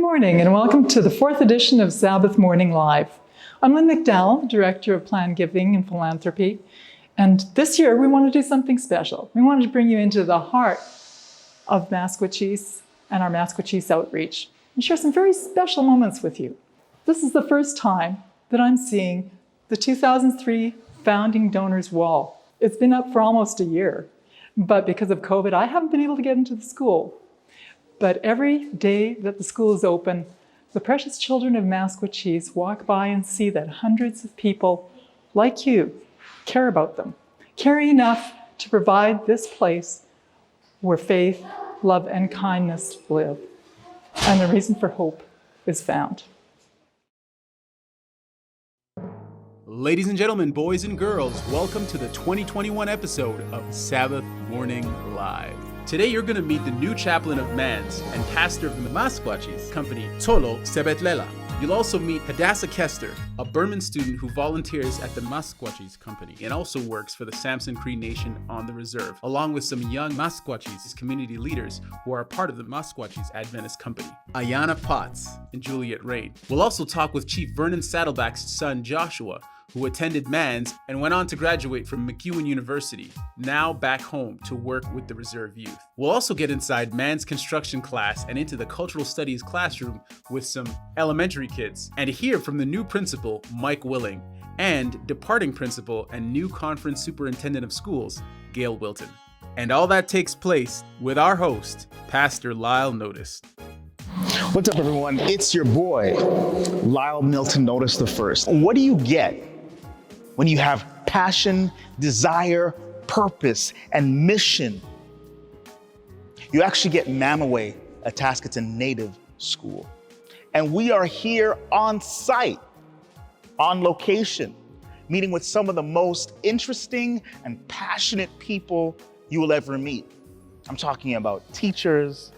morning and welcome to the 4th edition of Sabbath Morning Live. I'm Lynn McDowell, Director of Planned Giving and Philanthropy, and this year we want to do something special. We wanted to bring you into the heart of Maskwacis and our Maskwacis outreach and share some very special moments with you. This is the first time that I'm seeing the 2003 Founding Donors Wall. It's been up for almost a year, but because of COVID, I haven't been able to get into the school. But every day that the school is open, the precious children of Maskwacis walk by and see that hundreds of people like you care about them, care enough to provide this place where faith, love, and kindness live. And the reason for hope is found. Ladies and gentlemen, boys and girls, welcome to the 2021 episode of Sabbath Morning Live. Today you're going to meet the new chaplain of Mans and pastor of the Maskwacis company, Tsolo Sebetlela. You'll also meet Hadassah Koester, a Burman student who volunteers at the Maskwacis company and also works for the Samson Cree Nation on the reserve, along with some young Maskwacis community leaders who are a part of the Maskwacis Adventist company, Aiyana Potts and Juliette Rain. We'll also talk with Chief Vernon Saddleback's son Joshua, who attended Mans and went on to graduate from MacEwen University, now back home to work with the reserve youth. We'll also get inside Mans construction class and into the cultural studies classroom with some elementary kids, and hear from the new principal, Mike Willing, and departing principal and new conference superintendent of schools, Gail Wilton. And all that takes place with our host, Pastor Lyle Notice. What's up, everyone? It's your boy, Lyle Notice the First. What do you get when you have passion, desire, purpose, and mission? You actually get MacEwen Adventist. It's a native school. And we are here on site, on location, meeting with some of the most interesting and passionate people you will ever meet. I'm talking about teachers,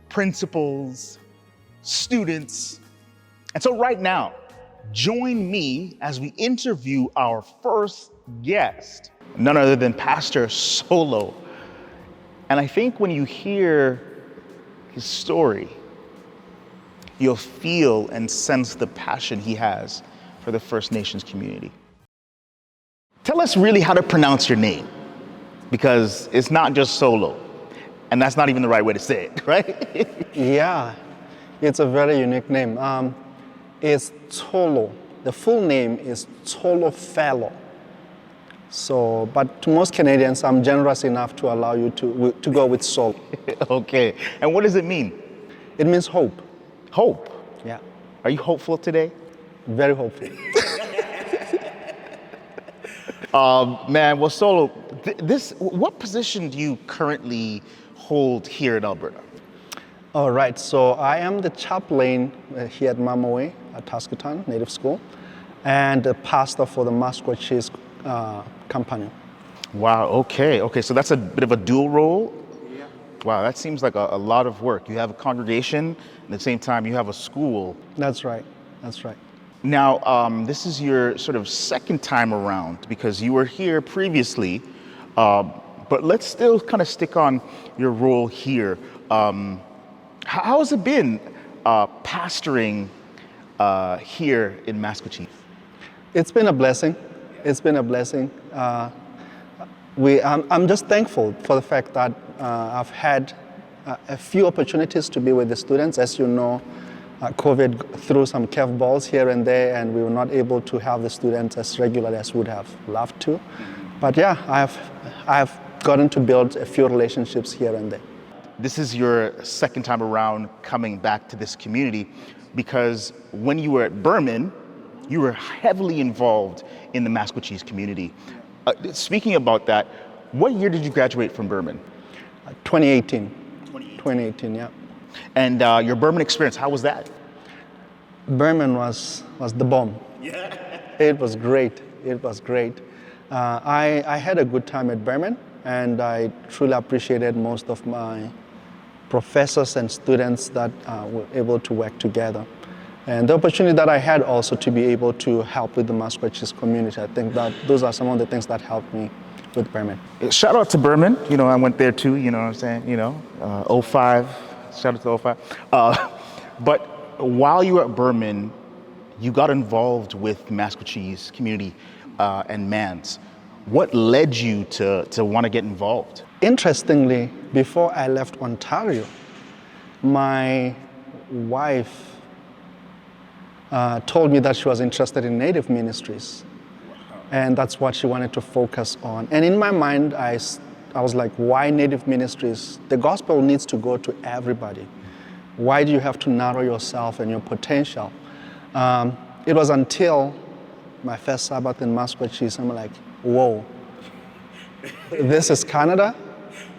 principals, students. And so right now, join me as we interview our first guest, none other than Pastor Tsolo. And I think when you hear his story, you'll feel and sense the passion he has for the First Nations community. Tell us really how to pronounce your name, because it's not just Tsolo, and that's not even the right way to say it, right? Yeah, it's a very unique name. It's Tsolo. The full name is Tsolo Fellow. So, but to most Canadians, I'm generous enough to allow you to go with Tsolo. Okay, and what does it mean? It means hope. Hope? Yeah. Are you hopeful today? Very hopeful. Man, well, Tsolo, what position do you currently hold here in Alberta? All right, so I am the chaplain here at MacEwen Adventist Native School and the pastor for the Maskwacis company. Wow, okay, so that's a bit of a dual role? Yeah. Wow, that seems like a lot of work. You have a congregation, and at the same time you have a school. That's right. Now, this is your sort of second time around because you were here previously, but let's still kind of stick on your role here. How has it been pastoring here in Maskwacis? It's been a blessing. I'm just thankful for the fact that I've had a few opportunities to be with the students. As you know, COVID threw some curveballs here and there, and we were not able to have the students as regularly as we would have loved to. But yeah, I've gotten to build a few relationships here and there. This is your second time around coming back to this community because when you were at Burman, you were heavily involved in the Maskwacis community. Speaking about that, what year did you graduate from Burman? 2018. 2018, yeah. And your Burman experience, how was that? Burman was the bomb. Yeah. It was great. I had a good time at Burman, and I truly appreciated most of my professors and students that were able to work together. And the opportunity that I had also to be able to help with the Maskwacis community, I think that those are some of the things that helped me with Burman. Shout out to Burman. I went there too, you know what I'm saying? 05, shout out to 05. But while you were at Burman, you got involved with Maskwacis community and MANS. What led you to want to get involved? Interestingly, before I left Ontario, my wife told me that she was interested in Native ministries. And that's what she wanted to focus on. And in my mind, I was like, why Native ministries? The gospel needs to go to everybody. Why do you have to narrow yourself and your potential? It was until my first Sabbath in Maskwacis, I'm like, whoa, this is Canada,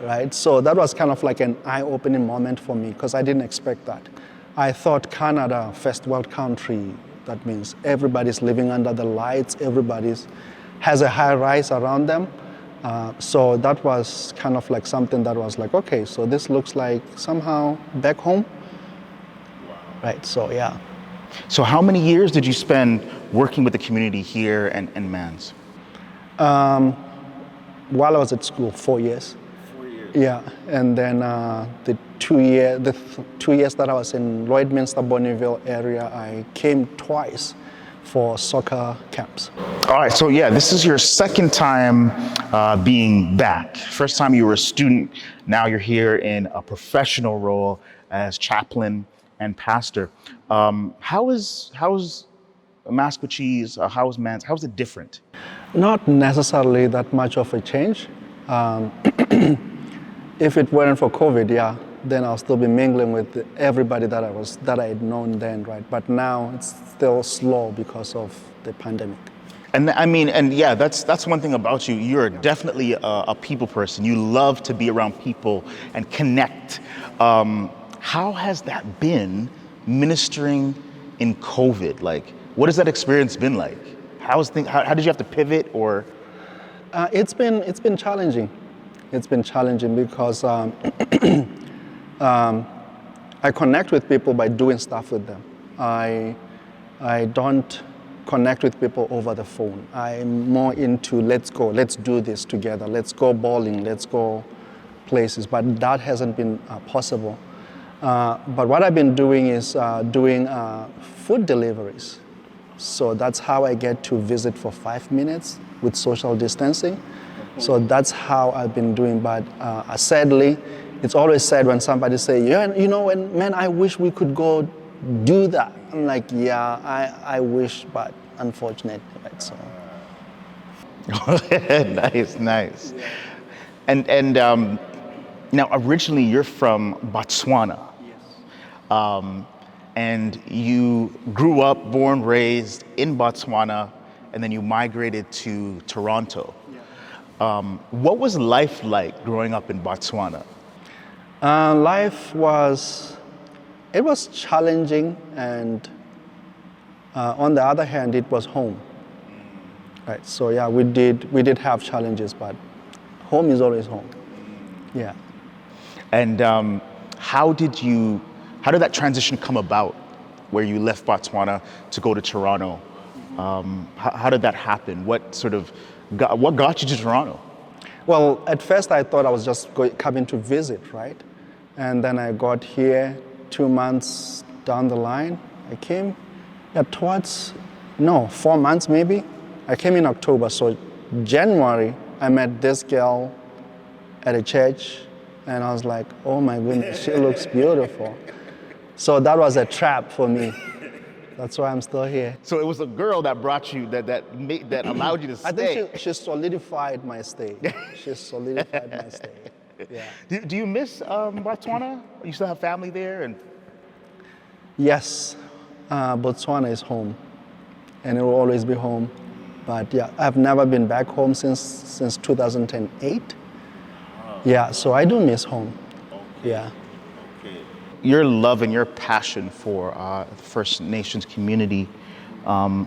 right? So that was kind of like an eye-opening moment for me because I didn't expect that. I thought Canada, first world country, that means everybody's living under the lights, everybody's has a high rise around them. So that was kind of like something that was like, okay, so this looks like somehow back home. Wow. Right, so yeah. So how many years did you spend working with the community here and MANS? While I was at school, 4 years. 4 years. Yeah, and then the 2 years that I was in Lloydminster, Bonneville area, I came twice for soccer camps. All right, so yeah, this is your second time being back. First time you were a student, now you're here in a professional role as chaplain and pastor. How is Maskwacis, how is MANS, how is it different? Not necessarily that much of a change. If it weren't for COVID, yeah, then I'll still be mingling with everybody that I had known then, right? But now it's still slow because of the pandemic. And I mean, and yeah, that's one thing about you. You're definitely a people person. You love to be around people and connect. How has that been ministering in COVID? Like, what has that experience been like? How did you have to pivot or? It's been challenging. It's been challenging because I connect with people by doing stuff with them. I don't connect with people over the phone. I'm more into let's go, let's do this together, let's go bowling, let's go places, but that hasn't been possible. But what I've been doing is doing food deliveries. So that's how I get to visit for 5 minutes with social distancing. So that's how I've been doing, but sadly, it's always sad when somebody say, yeah, you know, man, I wish we could go do that. I'm like, yeah, I wish, but unfortunately, right, so. Nice. And now originally you're from Botswana. Yes. And you grew up, born, raised in Botswana, and then you migrated to Toronto. Yeah. What was life like growing up in Botswana? Life was challenging, and on the other hand, it was home. Right. So yeah, we did have challenges, but home is always home. Yeah. And how did that transition come about, where you left Botswana to go to Toronto? How did that happen? What got you to Toronto? Well, at first I thought I was just coming to visit, right? And then I got here 2 months down the line. I came 4 months maybe. I came in October, so January I met this girl at a church, and I was like, oh my goodness, she looks beautiful. So that was a trap for me. That's why I'm still here. So it was a girl that brought you, that allowed you to stay. I think she solidified my stay. She solidified my stay. Yeah. Do you miss Botswana? You still have family there? Yes, Botswana is home, and it will always be home. But yeah, I've never been back home since 2008. Oh. Yeah, so I do miss home. Okay. Yeah. Okay. Your love and your passion for First Nations community, the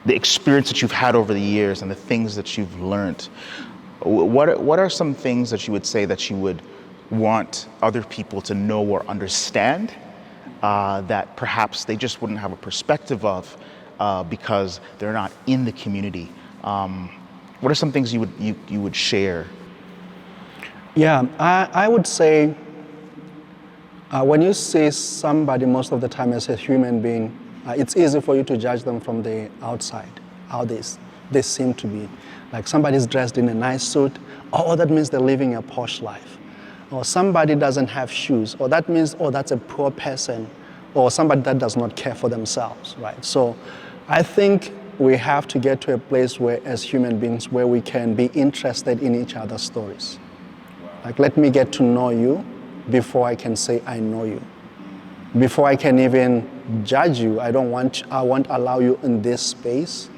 experience that you've had over the years and the things that you've learned, what are some things that you would say that you would want other people to know or understand that perhaps they just wouldn't have a perspective of because they're not in the community? What are some things you would share? Yeah, I would say When you see somebody most of the time as a human being, it's easy for you to judge them from the outside, how they seem to be. Like somebody's dressed in a nice suit, oh, that means they're living a posh life. Or somebody doesn't have shoes, or that means, oh, that's a poor person, or somebody that does not care for themselves, right? So I think we have to get to a place where, as human beings, where we can be interested in each other's stories. Like, let me get to know you before I can say I know you. Before I can even judge you, I won't allow you in this space.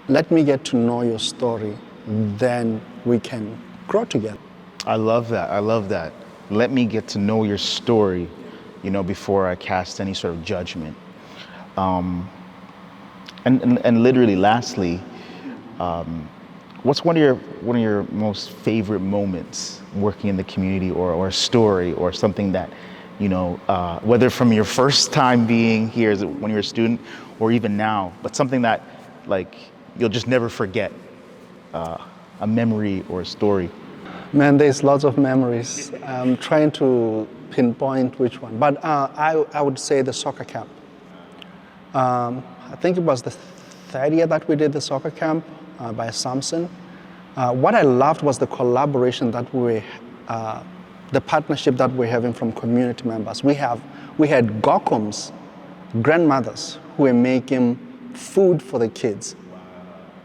Let me get to know your story, then we can grow together. I love that. I love that. Let me get to know your story, before I cast any sort of judgment. And literally, lastly, what's one of your most favorite moments working in the community, or a story, or something that, whether from your first time being here when you were a student, or even now, but something that you'll just never forget, a memory or a story? Man, there's lots of memories. I'm trying to pinpoint which one, but I would say the soccer camp. I think it was the third year that we did the soccer camp by Samson. What I loved was the collaboration that the partnership that we're having from community members. We had Gokums, grandmothers, who were making food for the kids.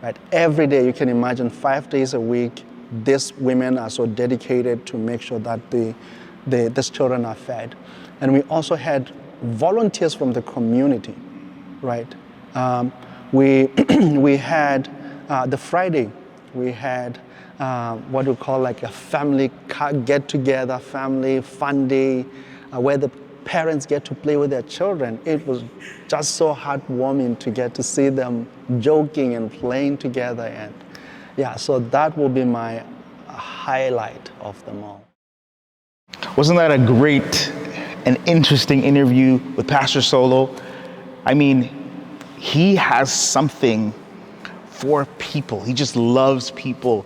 Right? Every day, you can imagine 5 days a week, these women are so dedicated to make sure that these children are fed. And we also had volunteers from the community, right? We had the Friday, we had what we call like a family get-together, family fun day, where the parents get to play with their children. It was just so heartwarming to get to see them joking and playing together. And yeah, so that will be my highlight of them all. Wasn't that a great and interesting interview with Pastor Tsolo? I mean, he has something for people. He just loves people,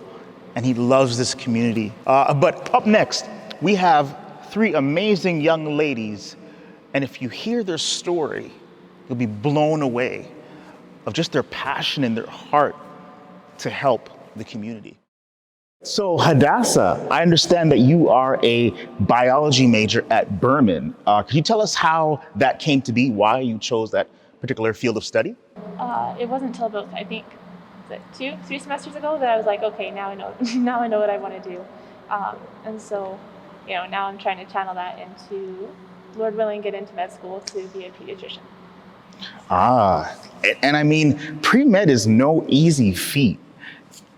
and he loves this community. But up next, we have 3 amazing young ladies, and if you hear their story, you'll be blown away of just their passion and their heart to help the community. So Hadassah, I understand that you are a biology major at Burman. Could you tell us how that came to be, why you chose that particular field of study? It wasn't until about, I think, 2-3 semesters ago that I was like, okay, now I know, now I know what I want to do. And so, now I'm trying to channel that into, Lord willing, get into med school to be a pediatrician. And I mean, pre-med is no easy feat.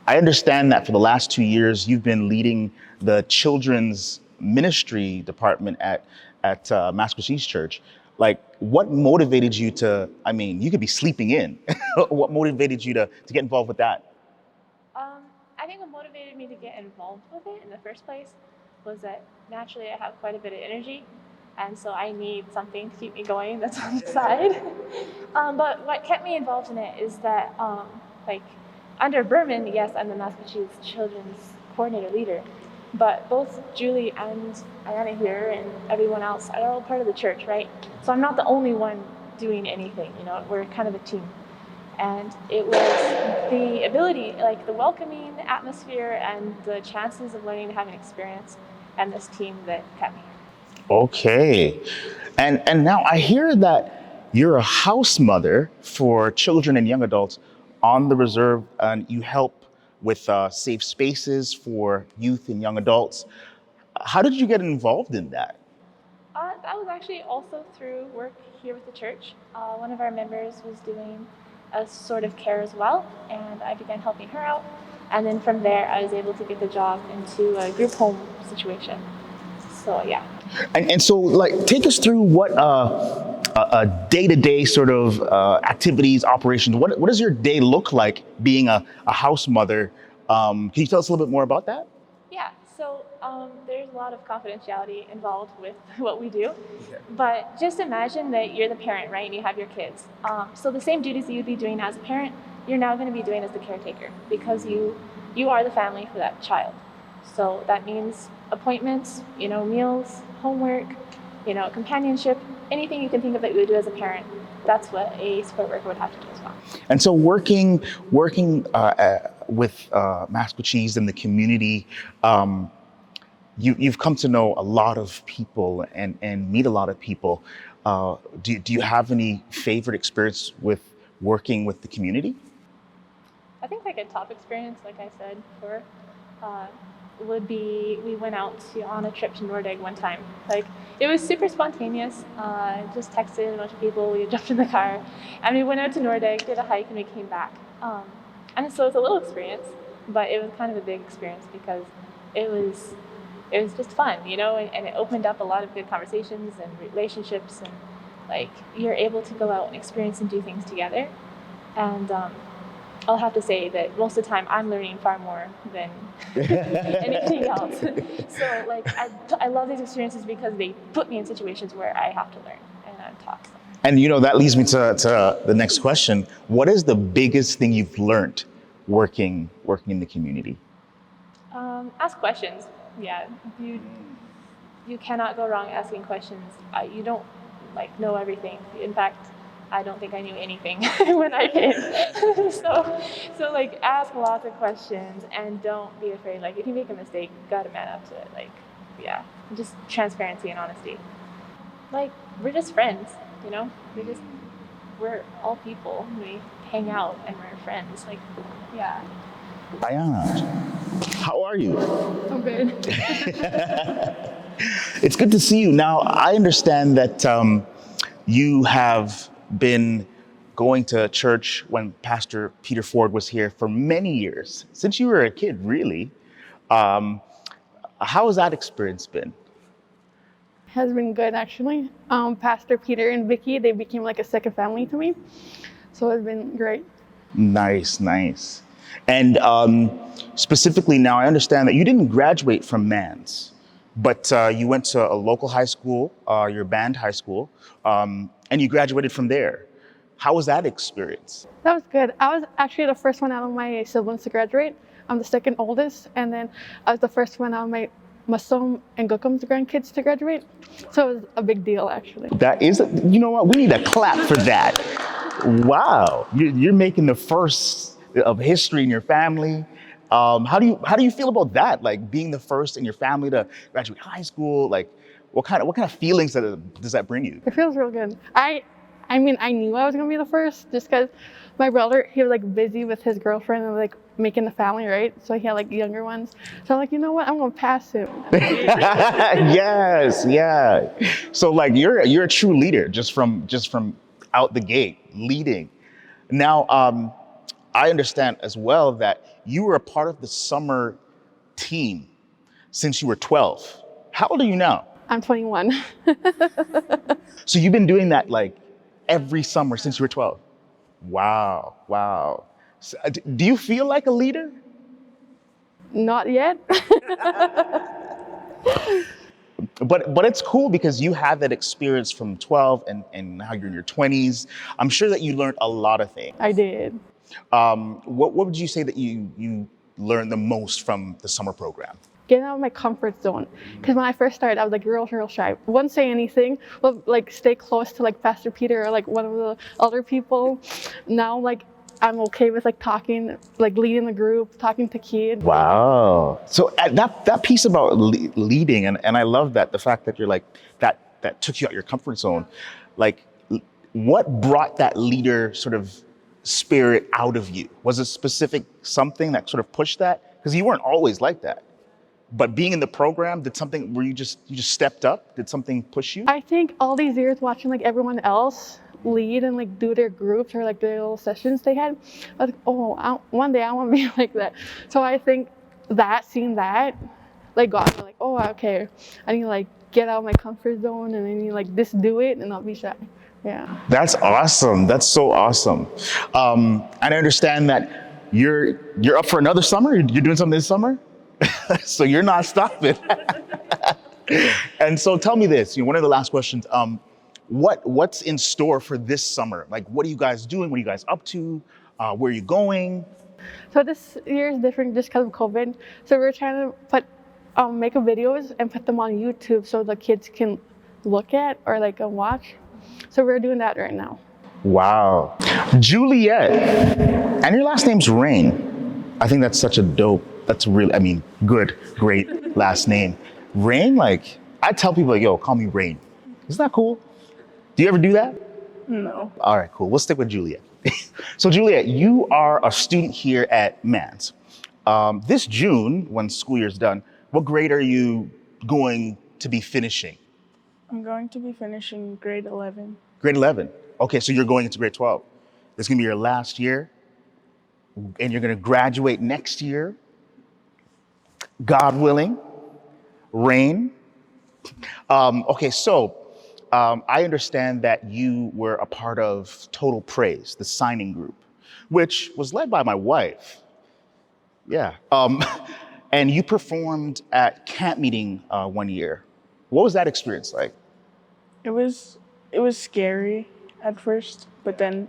I understand that for the last 2 years, you've been leading the children's ministry department at Maskwacis Church. Like, what motivated you to, I mean, you could be sleeping in. What motivated you to get involved with that? I think what motivated me to get involved with it in the first place was that naturally I have quite a bit of energy, and so I need something to keep me going that's on the side. But what kept me involved in it is that, under Burman, yes, I'm the Maskwacis Children's Coordinator Leader, but both Julie and Aiyana here and everyone else are all part of the church, right? So I'm not the only one doing anything, we're kind of a team. And it was the ability, the welcoming atmosphere and the chances of learning to have an experience and this team that kept me here. Okay. And now I hear that you're a house mother for children and young adults on the reserve, and you help with safe spaces for youth and young adults. How did you get involved in that? That was actually also through work here with the church. One of our members was doing a sort of care as well, and I began helping her out. And then from there, I was able to get the job into a group home situation. So, yeah. And so, take us through what a day-to-day sort of activities, operations. What does your day look like being a house mother? Can you tell us a little bit more about that? Yeah, so there's a lot of confidentiality involved with what we do. But just imagine that you're the parent, right, and you have your kids. So the same duties that you'd be doing as a parent, you're now going to be doing as the caretaker, because you are the family for that child. So that means appointments, meals, homework, companionship, anything you can think of that you would do as a parent. That's what a support worker would have to do as well. And so working with Maskwacis in the community, you've come to know a lot of people and meet a lot of people. Do you have any favorite experience with working with the community? I think like a top experience, like I said before, would be we went out on a trip to Nordeg one time. Like it was super spontaneous. Just texted a bunch of people. We jumped in the car, and we went out to Nordeg, did a hike, and we came back. And so it's a little experience, but it was kind of a big experience because it was just fun, and it opened up a lot of good conversations and relationships, and like you're able to go out and experience and do things together. And I'll have to say that most of the time I'm learning far more than anything else. So like I love these experiences because they put me in situations where I have to learn and I'm taught. And that leads me to the next question. What is the biggest thing you've learned working in the community? Ask questions. Yeah, you cannot go wrong asking questions. You don't know everything. In fact, I don't think I knew anything when I came. so ask lots of questions and don't be afraid. Like if you make a mistake, gotta man up to it. Just transparency and honesty. We're just friends, we're all people. We hang out and we're friends. Aiyana, how are you? I'm good. It's good to see you. Now, I understand that you have been going to church when Pastor Peter Ford was here for many years, since you were a kid, really. How has that experience been? Has been good, actually. Pastor Peter and Vicky, they became like a second family to me. So it's been great. Nice. And specifically now, I understand that you didn't graduate from Mans, but you went to a local high school, your band high school, and you graduated from there. How was that experience? That was good. I was actually the first one out of my siblings to graduate. I'm the second oldest, and then I was the first one out of my Muslim and Gukum's grandkids to graduate. So it was a big deal, actually. That is, you know what? We need a clap for that. Wow, you're making the first of history in your family. How do you feel about that? Like being the first in your family to graduate high school. Like, what kind of feelings does that bring you? It feels real good. I knew I was gonna be the first just because my brother, he was busy with his girlfriend and making the family, right? So he had younger ones. So I'm you know what? I'm gonna pass him. Yes, yeah. So you're a true leader just from out the gate, leading. Now, I understand as well that you were a part of the summer team since you were 12. How old are you now? I'm 21. So you've been doing that every summer since you were 12? Wow. So, do you feel like a leader? Not yet. But it's cool because you had that experience from 12 and now you're in your 20s. I'm sure that you learned a lot of things. I did. What would you say that you learned the most from the summer program? Getting out of my comfort zone. Because when I first started, I was real shy. Wouldn't say anything, but stay close to Pastor Peter or one of the other people. Now I'm okay with talking, leading the group, talking to kids. Wow. So that piece about leading, and I love that, the fact that you're that took you out your comfort zone. What brought that leader sort of spirit out of you? Was it specific something that sort of pushed that? Because you weren't always like that. But being in the program, did something where you just stepped up? Did something push you? I think all these years watching everyone else lead and do their groups or their little sessions they had, I was one day I want to be like that. So I think seeing that got me okay, I need to get out of my comfort zone and I need to just do it and not be shy. Yeah. That's awesome. That's so awesome. And I understand that you're up for another summer. You're doing something this summer, so you're not stopping. And so tell me this. One of the last questions. What's in store for this summer? What are you guys doing? What are you guys up to? Where are you going? So this year is different just because of COVID. So we're trying to make videos and put them on YouTube so the kids can look at or like watch. So we're doing that right now. Wow. Juliette, and your last name's Rain. I think that's such a dope, that's really, I mean, good, great last name. Rain, like, I tell people, like, yo, call me Rain. Isn't that cool? Do you ever do that? No. All right, cool. We'll stick with Juliette. So Juliette, you are a student here at Mans. This June, when school year's done, what grade are you going to be finishing? I'm going to be finishing grade 11. Grade 11. Okay, so you're going into grade 12. This is gonna be your last year, and you're gonna graduate next year, God willing, Rain. Okay, so I understand that you were a part of Total Praise, the signing group, which was led by my wife. Yeah. And you performed at camp meeting one year. What was that experience like? It was scary at first, but then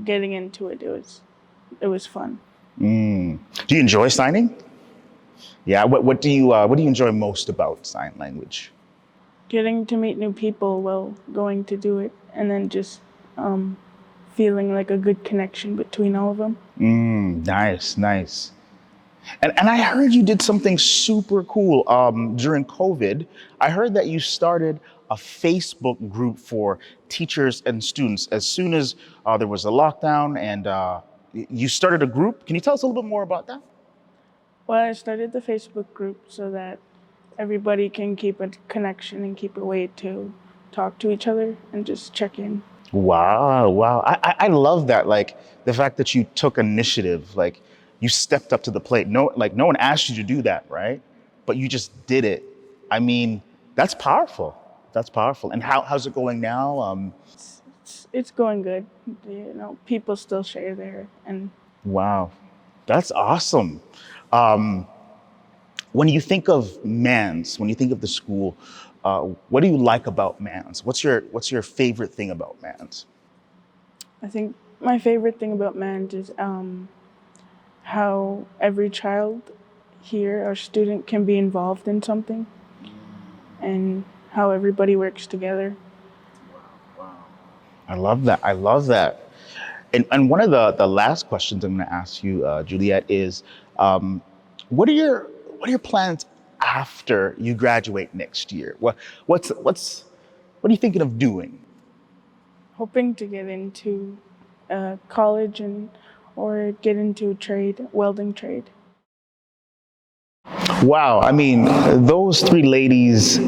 getting into it, it was fun. Do you enjoy signing? Yeah. What do you enjoy most about sign language? Getting to meet new people while going to do it, and then just feeling like a good connection between all of them. Nice. And I heard you did something super cool during COVID. I heard that you started a Facebook group for teachers and students as soon as there was a lockdown, and you started a group. Can you tell us a little bit more about that? Well, I started the Facebook group so that everybody can keep a connection and keep a way to talk to each other and just check in. Wow. I love that. Like the fact that you took initiative, like you stepped up to the plate. No one asked you to do that, right? But you just did it. I mean, that's powerful. And how's it going now? It's going good. You know, people still share there, and wow, that's awesome. When you think of Mans, when you think of the school, what do you like about Mans? What's your favorite thing about Mans? I think my favorite thing about Mans is how every child here or student can be involved in something, and how everybody works together. Wow. I love that. And one of the last questions I'm going to ask you, Juliette, is what are your plans after you graduate next year? What are you thinking of doing? Hoping to get into college or get into welding trade. Wow, I mean, those three ladies,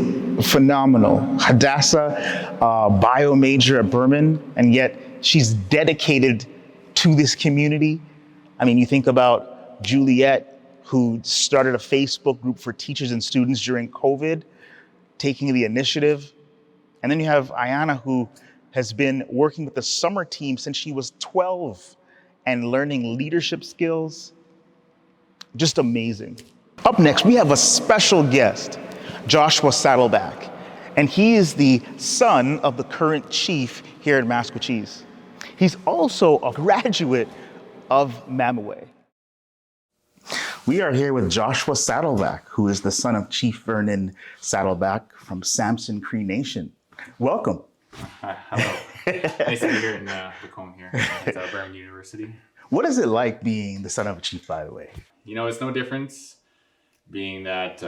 phenomenal. Hadassah, bio major at Burman, and yet she's dedicated to this community. I mean, you think about Juliette, who started a Facebook group for teachers and students during COVID, taking the initiative. And then you have Aiyana, who has been working with the summer team since she was 12 and learning leadership skills. Just amazing. Up next, we have a special guest, Joshua Saddleback, and he is the son of the current chief here at Maskwacis. He's also a graduate of MacEwen. We are here with Joshua Saddleback, who is the son of Chief Vernon Saddleback from Samson Cree Nation. Welcome. Hello. Nice to be here in the home here at MacEwen University. What is it like being the son of a chief, by the way? You know, it's no difference being that,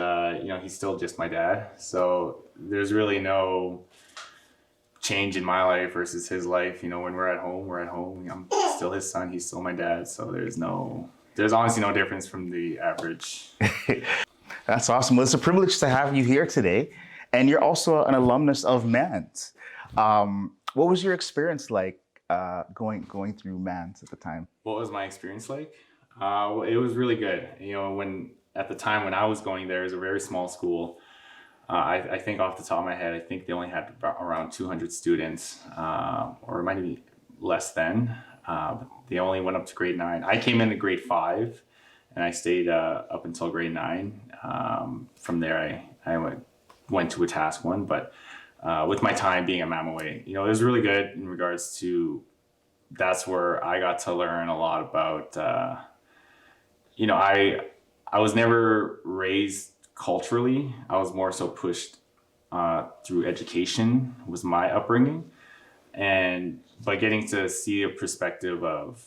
he's still just my dad. So there's really no change in my life versus his life. You know, when we're at home. I'm still his son. He's still my dad. So there's honestly no difference from the average. That's awesome. Well, it's a privilege to have you here today. And you're also an alumnus of Mans. What was your experience like going through Mans at the time? What was my experience like? Well, it was really good. You know, at the time when I was going there, it was a very small school. I think off the top of my head, I think they only had around 200 students, or it might be less than. They only went up to grade 9. I came into grade 5, and I stayed up until grade 9. From there, I went to a task 1, but with my time being at MacEwen, it was really good in regards to, that's where I got to learn a lot about, I was never raised culturally. I was more so pushed through education was my upbringing. But getting to see a perspective of,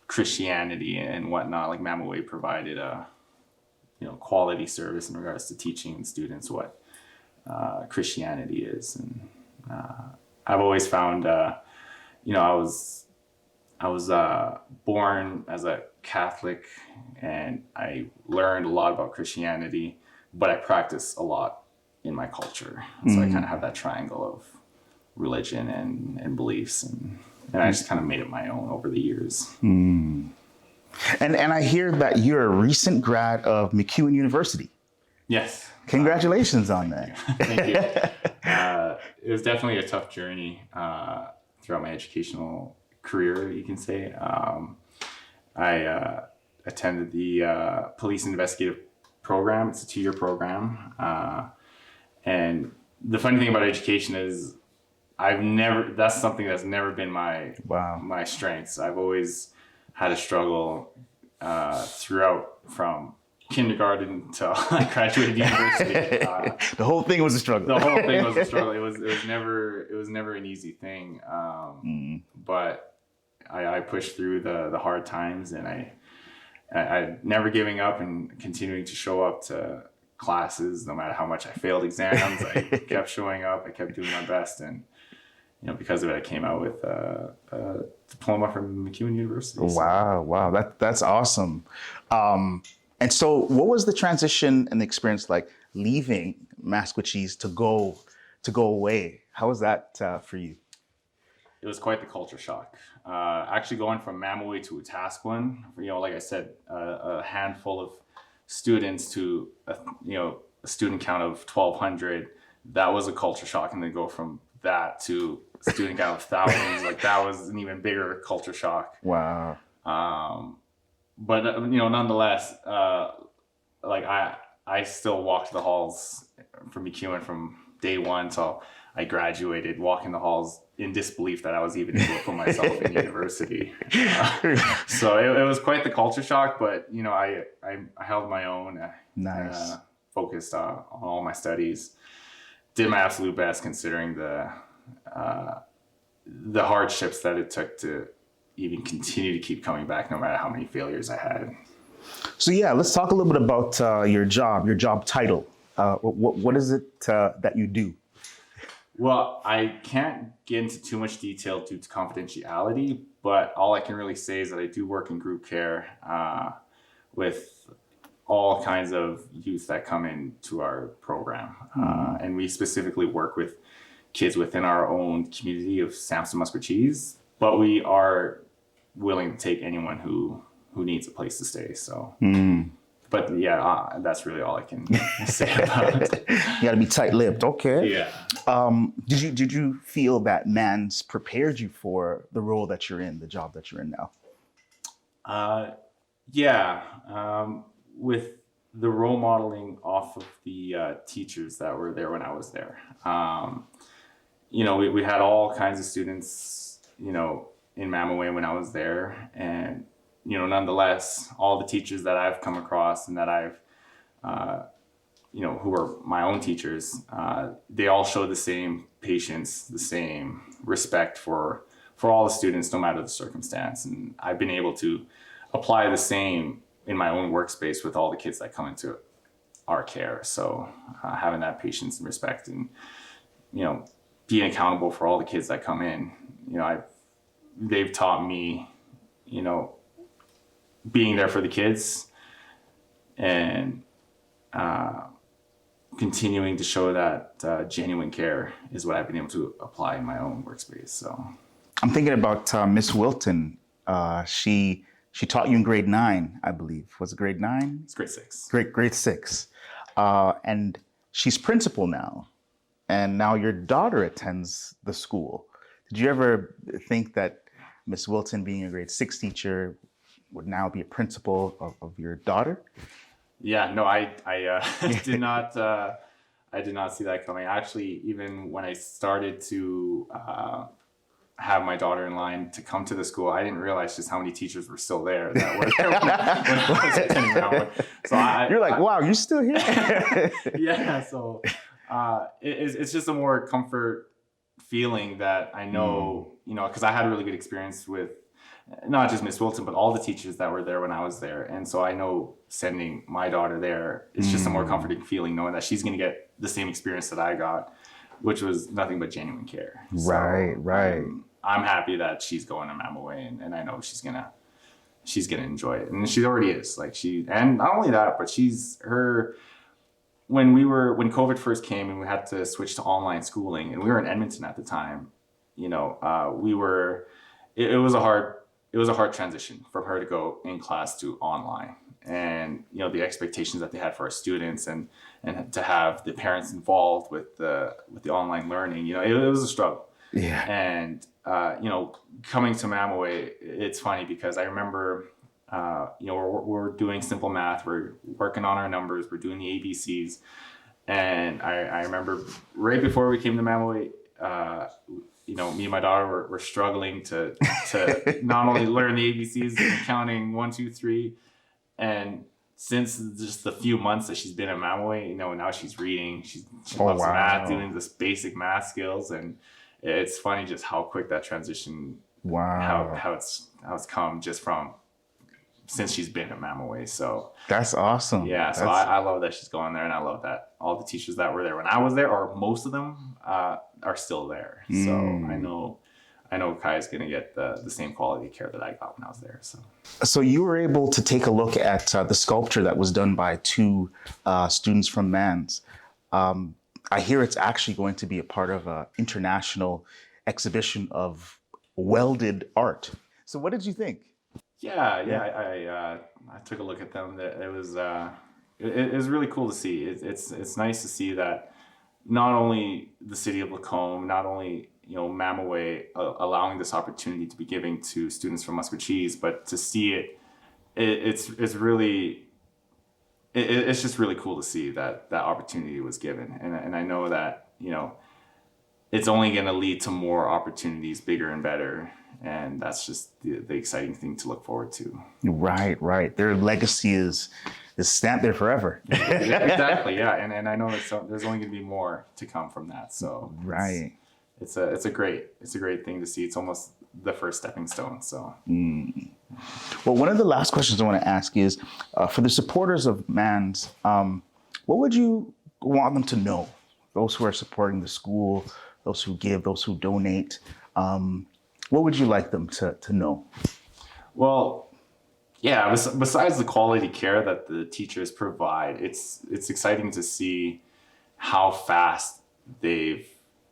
Christianity and whatnot, like MacEwen provided a, quality service in regards to teaching students what Christianity is. And I've always found, I was born as a Catholic, and I learned a lot about Christianity, but I practice a lot in my culture. And so I kind of have that triangle of religion and beliefs, and I just kind of made it my own over the years. And I hear that you're a recent grad of MacEwen University. Yes. Congratulations on that. Thank you. It was definitely a tough journey throughout my educational career, you can say. I attended the police investigative program. It's a 2-year program. And the funny thing about education is that's something that's never been my strengths. I've always had a struggle throughout, from kindergarten until I graduated university. The whole thing was a struggle. The whole thing was a struggle. It was never an easy thing. But I pushed through the hard times, and I never giving up and continuing to show up to classes, no matter how much I failed exams. I kept showing up. I kept doing my best, and because of it, I came out with a diploma from MacEwen University. Wow, that's awesome. And so, what was the transition and the experience like leaving Maskwacis to go away? How was that for you? It was quite the culture shock. Actually, going from MacEwen to Wetaskiwin, like I said, a handful of students to a student count of 1,200. That was a culture shock, and then go from that to a student count of thousands. Like, that was an even bigger culture shock. Wow. But nonetheless, like I still walked the halls from MacEwen from day one till I graduated, walking the halls in disbelief that I was even able to put myself in university. So it was quite the culture shock, but I held my own. Nice. Focused on all my studies. Did my absolute best, considering the hardships that it took to even continue to keep coming back, no matter how many failures I had. So let's talk a little bit about your job title. What is it that you do? Well, I can't get into too much detail due to confidentiality, but all I can really say is that I do work in group care with all kinds of youth that come into our program. And we specifically work with kids within our own community of Samson Maskwacis, but we are willing to take anyone who needs a place to stay. So, but that's really all I can say about it. You got to be tight-lipped. Okay. Yeah. Did you feel that MANS prepared you for the role that you're in, the job that you're in now? With the role modeling off of the teachers that were there when I was there. We had all kinds of students, in MacEwen when I was there, and nonetheless, all the teachers that I've come across and that I've who were my own teachers, they all show the same patience, the same respect for all the students, no matter the circumstance. And I've been able to apply the same in my own workspace with all the kids that come into our care. So having that patience and respect, and being accountable for all the kids that come in, they've taught me, being there for the kids, and continuing to show that genuine care is what I've been able to apply in my own workspace. So I'm thinking about Miss Wilton. She taught you in grade 9, I believe. Was it grade 9? It's grade 6. Grade 6. And she's principal now. And now your daughter attends the school. Did you ever think that Miss Wilton, being a grade 6 teacher, would now be a principal of your daughter? Yeah, no, I did not. I did not see that coming. Actually, even when I started to have my daughter in line to come to the school, I didn't realize just how many teachers were still there that were there when I was attending that one. So you're like, wow, you're still here? Yeah. So It's just a more comfort feeling that I know, because I had a really good experience with not just Miss Wilton, but all the teachers that were there when I was there. And so I know sending my daughter there, it's just a more comforting feeling knowing that she's going to get the same experience that I got, which was nothing but genuine care. Right. I'm happy that she's going to MacEwen, and I know she's gonna enjoy it, and she already is. And not only that, but when COVID first came and we had to switch to online schooling, and we were in Edmonton at the time, it was a hard transition from her to go in class to online, and the expectations that they had for our students, and to have the parents involved with the online learning, it was a struggle. Yeah. And coming to MacEwen, it's funny because I remember we're doing simple math, we're working on our numbers, we're doing the ABCs, and I remember right before we came to MacEwen, me and my daughter were struggling to not only learn the ABCs and counting 1, 2, 3, and since just the few months that she's been at MacEwen, now she's reading, she loves math, doing this basic math skills, and it's funny just how quick that transition, how it's come just from since she's been at MacEwen. So that's awesome. Yeah, so I love that she's going there, and I love that all the teachers that were there when I was there, or most of them, are still there. So I know Kai's going to get the same quality of care that I got when I was there. So you were able to take a look at the sculpture that was done by 2 students from Mans. I hear it's actually going to be a part of an international exhibition of welded art. So what did you think? I took a look at them. It was really cool to see. It's nice to see that not only the city of Lacombe, not only MacEwen allowing this opportunity to be given to students from Maskwacis, but to see it's really. It's just really cool to see that opportunity was given. And I know that, it's only going to lead to more opportunities, bigger and better. And that's just the exciting thing to look forward to. Right. Their legacy is stamped there forever. Exactly, yeah. And I know there's only going to be more to come from that. So right. It's a great thing to see. It's almost the first stepping stone. So. Well, one of the last questions I want to ask is, for the supporters of Mans, what would you want them to know? Those who are supporting the school, those who give, those who donate, what would you like them to know? Well, yeah, besides the quality care that the teachers provide, it's exciting to see how fast they've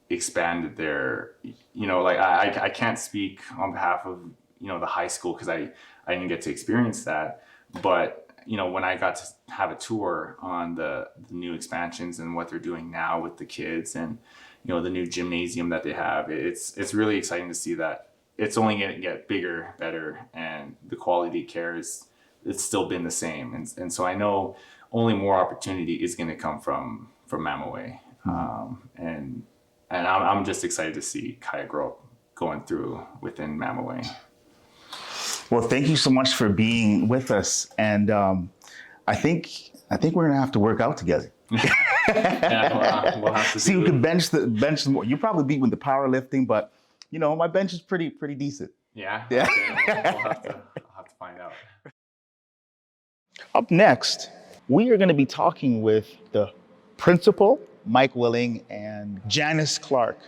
expanded their, I can't speak on behalf of the high school because I didn't get to experience that, but when I got to have a tour on the new expansions and what they're doing now with the kids, and the new gymnasium that they have, it's really exciting to see that it's only going to get bigger, better, and the quality of care it's still been the same, and so I know only more opportunity is going to come from MacEwen, and I'm just excited to see Kai grow up going through within MacEwen. Well, thank you so much for being with us, and I think we're gonna have to work out together. Yeah, we'll have to see who can bench more. You probably beat with the powerlifting, but my bench is pretty decent. Yeah. Yeah. Okay, I'll have to find out. Up next, we are going to be talking with the principal, Mike Willing, and Janice Clark,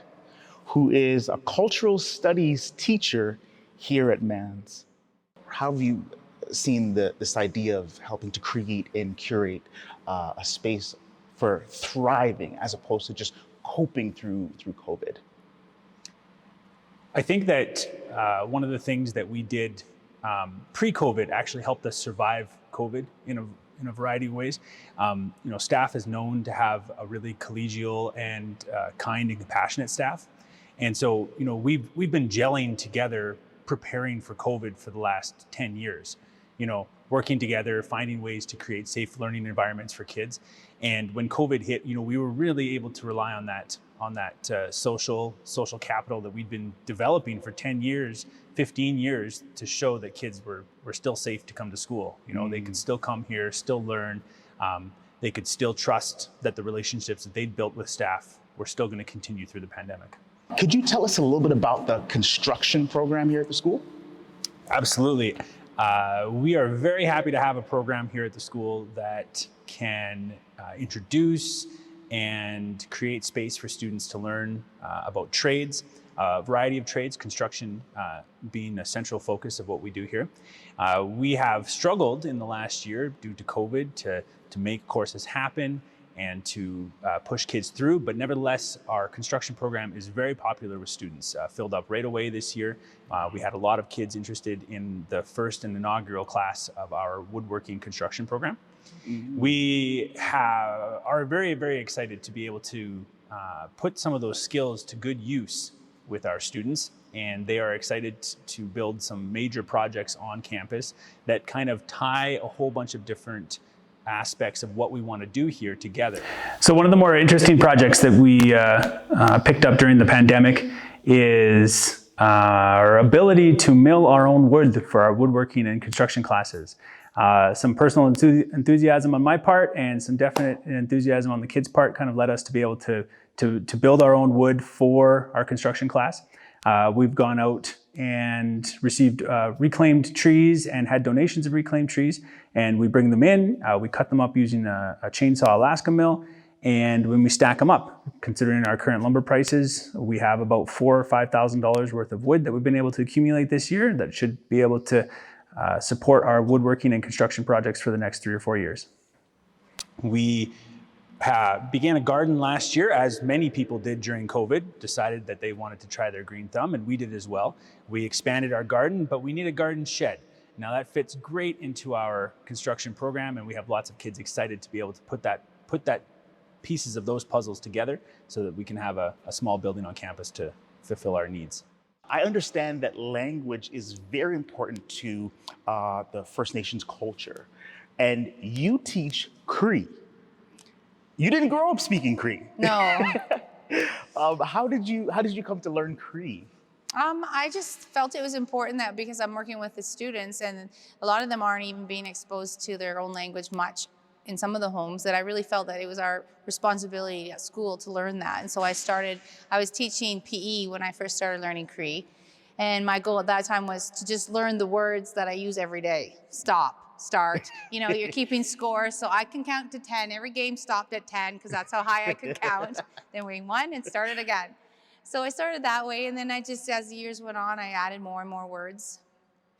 who is a cultural studies teacher here at Mans. How have you seen this idea of helping to create and curate a space for thriving as opposed to just coping through COVID? I think that one of the things that we did pre-COVID actually helped us survive COVID in a variety of ways. Staff is known to have a really collegial and kind and compassionate staff. And so, we've been gelling together, preparing for COVID for the last 10 years, working together, finding ways to create safe learning environments for kids. And when COVID hit, we were really able to rely on that social capital that we'd been developing for 10 years, 15 years to show that kids were still safe to come to school. They could still come here, still learn. they could still trust that the relationships that they'd built with staff were still going to continue through the pandemic. Could you tell us a little bit about the construction program here at the school? Absolutely. We are very happy to have a program here at the school that can introduce and create space for students to learn about trades, a variety of trades, construction being a central focus of what we do here. We have struggled in the last year due to COVID to make courses happen and to push kids through, but nevertheless, our construction program is very popular with students. Filled up right away this year. We had a lot of kids interested in the first and inaugural class of our woodworking construction program. Mm-hmm. We are very, very excited to be able to put some of those skills to good use with our students, and they are excited to build some major projects on campus that kind of tie a whole bunch of different aspects of what we want to do here together. So one of the more interesting projects that we picked up during the pandemic is our ability to mill our own wood for our woodworking and construction classes. Some personal enthusiasm on my part and some definite enthusiasm on the kids' part kind of led us to be able to build our own wood for our construction class. We've gone out and received reclaimed trees and had donations of reclaimed trees, and we bring them in, we cut them up using a chainsaw Alaska mill, and when we stack them up, considering our current lumber prices, we have about $4,000 or $5,000 worth of wood that we've been able to accumulate this year that should be able to support our woodworking and construction projects for the next 3 or 4 years. We began a garden last year, as many people did during COVID, decided that they wanted to try their green thumb, and we did as well. We expanded our garden, but we need a garden shed. Now that fits great into our construction program, and we have lots of kids excited to be able to put that pieces of those puzzles together so that we can have a small building on campus to fulfill our needs. I understand that language is very important to the First Nations culture, and you teach Cree. You didn't grow up speaking Cree. No. How did you come to learn Cree? I just felt it was important that because I'm working with the students and a lot of them aren't even being exposed to their own language much in some of the homes, that I really felt that it was our responsibility at school to learn that. And so I was teaching PE when I first started learning Cree. And my goal at that time was to just learn the words that I use every day. Stop, start, you're keeping score. So I can count to 10. Every game stopped at 10 because that's how high I could count. Then we won and started again. So I started that way. And then as the years went on, I added more and more words.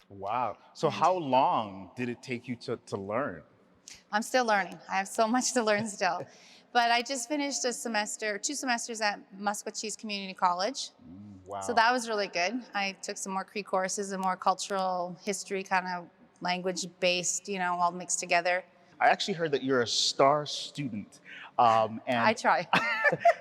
Wow. So how long did it take you to learn? I'm still learning. I have so much to learn still. But I just finished 2 semesters at Maskwacis Community College. Wow. So that was really good. I took some more Cree courses and more cultural history, kind of language-based, all mixed together. I actually heard that you're a star student. And I try.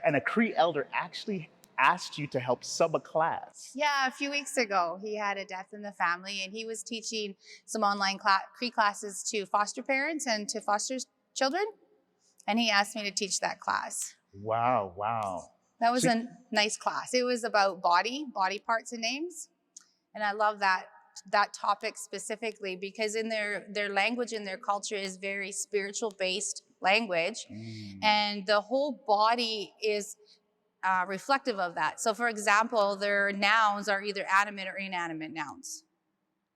And a Cree elder actually asked you to help sub a class. Yeah, a few weeks ago, he had a death in the family, and he was teaching some online Cree classes to foster parents and to foster children, and he asked me to teach that class. Wow, wow. That was a nice class. It was about body parts and names, and I love that topic specifically because in their language and their culture is very spiritual-based language, and the whole body is reflective of that. So for example, their nouns are either animate or inanimate nouns.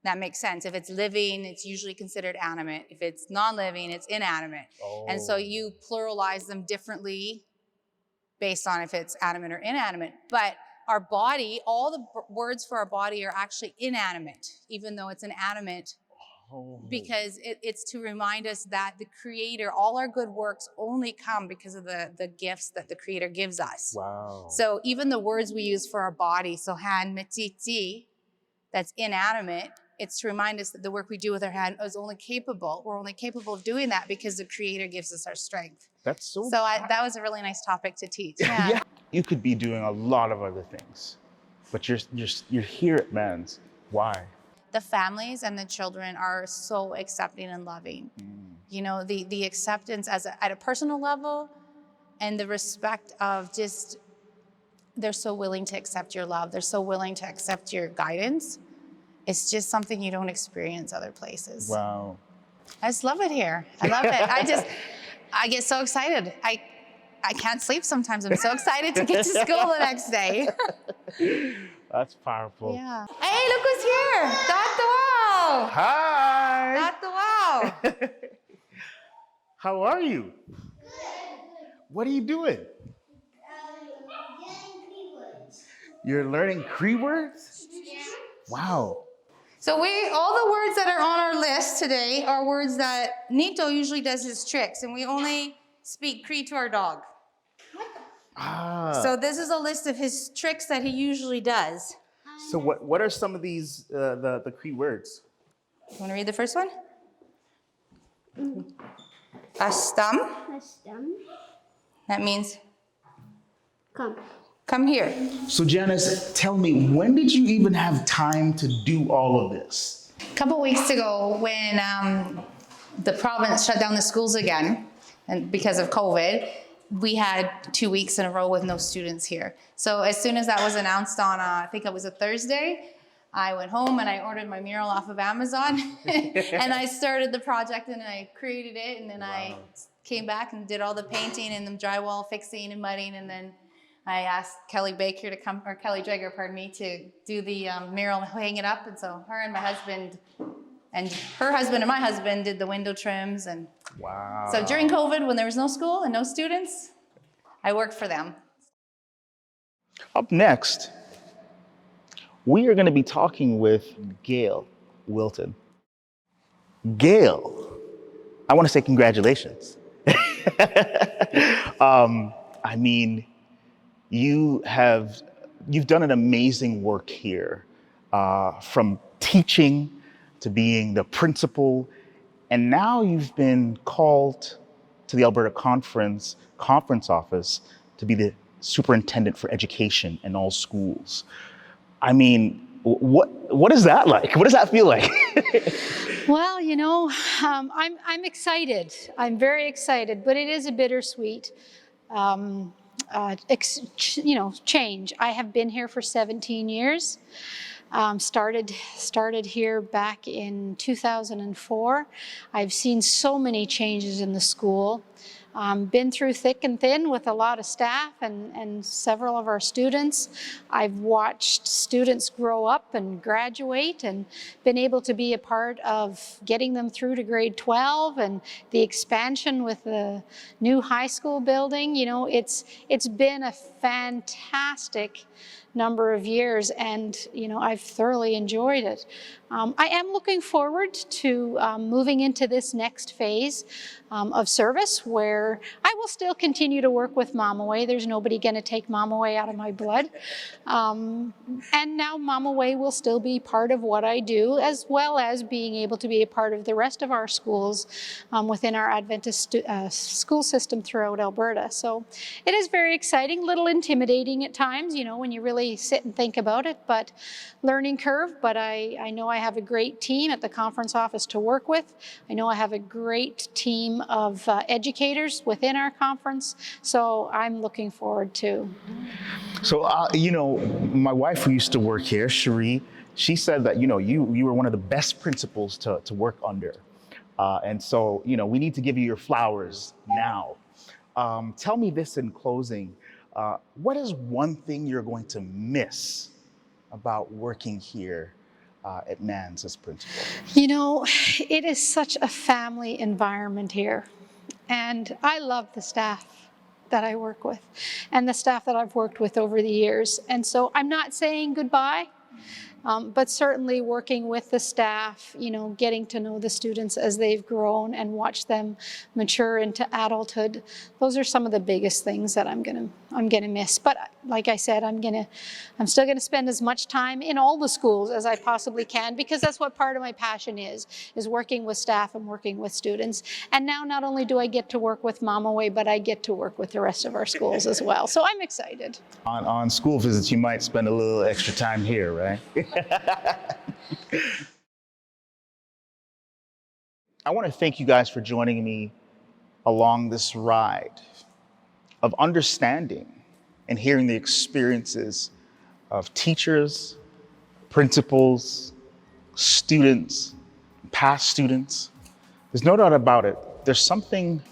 That makes sense. If it's living, it's usually considered animate. If it's non-living, it's inanimate. Oh. And so you pluralize them differently based on if it's animate or inanimate. But our body, all the words for our body are actually inanimate, even though it's an animate. Because it's to remind us that the Creator, all our good works only come because of the gifts that the Creator gives us. Wow. So even the words we use for our body, so hand metiti, that's inanimate, it's to remind us that the work we do with our hand is only capable. We're only capable of doing that because the Creator gives us our strength. That's so that was a really nice topic to teach. Yeah. You could be doing a lot of other things, but you're here at Mans. Why? The families and the children are so accepting and loving. The acceptance at a personal level and the respect of just, they're so willing to accept your love. They're so willing to accept your guidance. It's just something you don't experience other places. Wow. I just love it here. I love it. I get so excited. I can't sleep sometimes. I'm so excited to get to school the next day. That's powerful. Yeah. Hey, look who's here. Dr. Wow. Hi. Dr. Wow. How are you? Good. What are you doing? Getting Cree words. You're learning Cree words? Yeah. Wow. So all the words that are on our list today are words that Nito usually does his tricks, and we only speak Cree to our dog. So this is a list of his tricks that he usually does. So what are some of these, the Cree words? You want to read the first one? Astam. Astam. That means Come. come here. So Janice, tell me, when did you even have time to do all of this? A couple weeks ago when the province shut down the schools again, and because of COVID, we had 2 weeks in a row with no students here. So as soon as that was announced on, I think it was a Thursday, I went home and I ordered my mural off of Amazon and I started the project and I created it, and then I came back and did all the painting and the drywall fixing and mudding, and then I asked Kelly Baker to come, or Kelly Jagger, pardon me, to do the mural and hang it up. And so her and my husband and her husband and my husband did the window trims. And wow. So during COVID, when there was no school and no students, I worked for them. Up next, we are going to be talking with Gail Wilton. Gail, I want to say congratulations. I mean, you've done an amazing work here, from teaching to being the principal, and now you've been called to the Alberta conference office to be the superintendent for education in all schools. I mean, what is that like? What does that feel like? Well, you know, I'm excited. I'm very excited, but it is a bittersweet, change. I have been here for 17 years. Started here back in 2004. I've seen so many changes in the school. Been through thick and thin with a lot of staff and several of our students. I've watched students grow up and graduate and been able to be a part of getting them through to grade 12 and the expansion with the new high school building. You know, it's been a fantastic number of years, and you know, I've thoroughly enjoyed it. I am looking forward to moving into this next phase of service, where I will still continue to work with Mamaway. There's nobody going to take Mamaway out of my blood. And now Mamaway will still be part of what I do, as well as being able to be a part of the rest of our schools within our Adventist school system throughout Alberta. So it is very exciting, a little intimidating at times, you know, when you really sit and think about it, but learning curve. But I know I have a great team at the conference office to work with. I know I have a great team of educators within our conference, so I'm looking forward to. So, you know, my wife who used to work here, Cherie, she said that, you know, you were one of the best principals to work under. And so, you know, we need to give you your flowers now. Tell me this in closing. What is one thing you're going to miss about working here at NANS as principal? You know, it is such a family environment here. And I love the staff that I work with and the staff that I've worked with over the years. And so I'm not saying goodbye, but certainly working with the staff, you know, getting to know the students as they've grown and watch them mature into adulthood. Those are some of the biggest things that I'm gonna miss. But like I said, I'm still gonna spend as much time in all the schools as I possibly can, because that's what part of my passion is working with staff and working with students. And now not only do I get to work with Mamaway, but I get to work with the rest of our schools as well. So I'm excited. On school visits, you might spend a little extra time here, right? I want to thank you guys for joining me along this ride of understanding and hearing the experiences of teachers, principals, students, past students. There's no doubt about it. There's something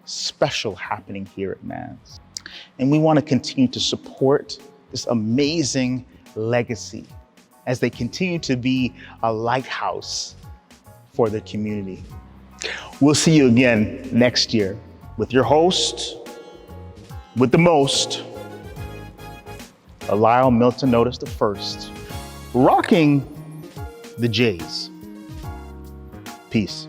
special happening here at Mans. And we want to continue to support this amazing legacy as they continue to be a lighthouse for the community. We'll see you again next year with your host, with the most, Lyle Notice the First, rocking the J's. Peace.